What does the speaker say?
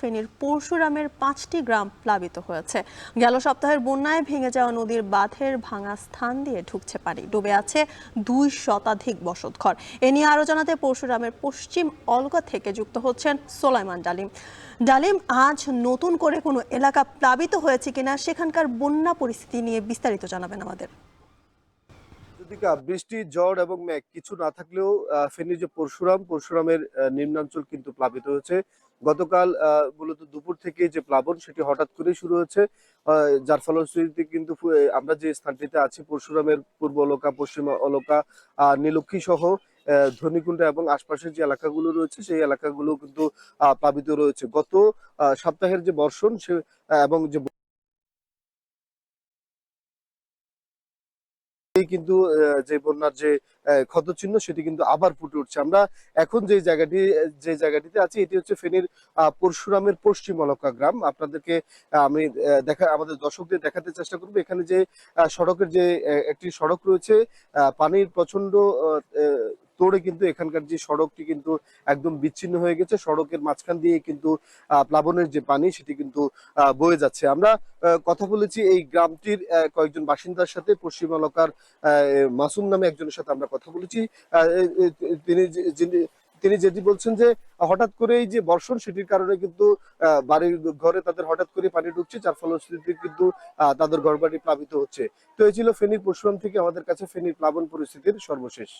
ফেনীর পরশুরামের 5টি গ্রাম প্লাবিত হয়েছে। গেল সপ্তাহের বন্যায় ভেঙে যাওয়া নদীর বাঁধের ভাঙা স্থান দিয়ে ঢুকছে পানি, ডুবে আছে 2 শতাধিক বসতঘর। এ নিয়ে আরো জানাতে পরশুরামের পশ্চিম অলগা থেকে যুক্ত হচ্ছেন সোলাইমান ডালিম। ডালিম, আজ নতুন করে কোনো এলাকা প্লাবিত হয়েছে কিনা, সেখানকার বন্যা পরিস্থিতি নিয়ে বিস্তারিত জানাবেন আমাদের। বৃষ্টি, ঝড় এবং মেঘ কিছু না থাকলেও ফেনীর যে পরশুরামের নিম্নাঞ্চল কিন্তু প্লাবিত হয়েছে। গতকাল মূলত দুপুর থেকে যে প্লাবন সেটি হঠাৎ করেই শুরু হয়েছে, যার ফলশ্রুতিতে কিন্তু আমরা যে স্থানটিতে আছি পরশুরামের পূর্ব অলকা, পশ্চিম অলকা, নীলক্ষী সহ ধনিকুণ্ডা এবং আশপাশের যে এলাকাগুলো রয়েছে সেই এলাকাগুলো কিন্তু প্লাবিত রয়েছে। গত সপ্তাহের যে বর্ষণ সে এবং যে কিন্তু যে বন্যার যে ক্ষতচিহ্ন সেটি কিন্তু আবার ফুটে উঠছে। আমরা এখন যে জায়গাটিতে আছি এটি হচ্ছে ফেনীর পরশুরামের পশ্চিম অলকা গ্রাম। আপনাদেরকে আমি আমাদের দর্শকদের দেখাতে চেষ্টা করব। এখানে যে সড়কের যে একটি সড়ক রয়েছে, পানির প্রচন্ড তোড়ে কিন্তু এখানকার যে সড়কটি কিন্তু একদম বিচ্ছিন্ন হয়ে গেছে। সড়কের মাঝখান দিয়ে কিন্তু প্লাবনের যে পানি সেটি কিন্তু বয়ে যাচ্ছে। আমরা কথা বলেছি এই গ্রামটির কয়েকজন বাসিন্দার সাথে। পশ্চিম অলকার মাসুম নামে একজনের সাথে আমরা কথা বলেছি। তিনি তিনি যেটি বলছেন যে হঠাৎ করে এই যে বর্ষণ সেটির কারণে কিন্তু বাড়ির ঘরে তাদের হঠাৎ করে পানি ঢুকছে, যার ফলশ্রুতিতে কিন্তু তাদের ঘরবাড়ি প্লাবিত হচ্ছে। তো এই ছিল ফেনীর পরশুরাম থেকে আমাদের কাছে ফেনীর প্লাবন পরিস্থিতির সর্বশেষ।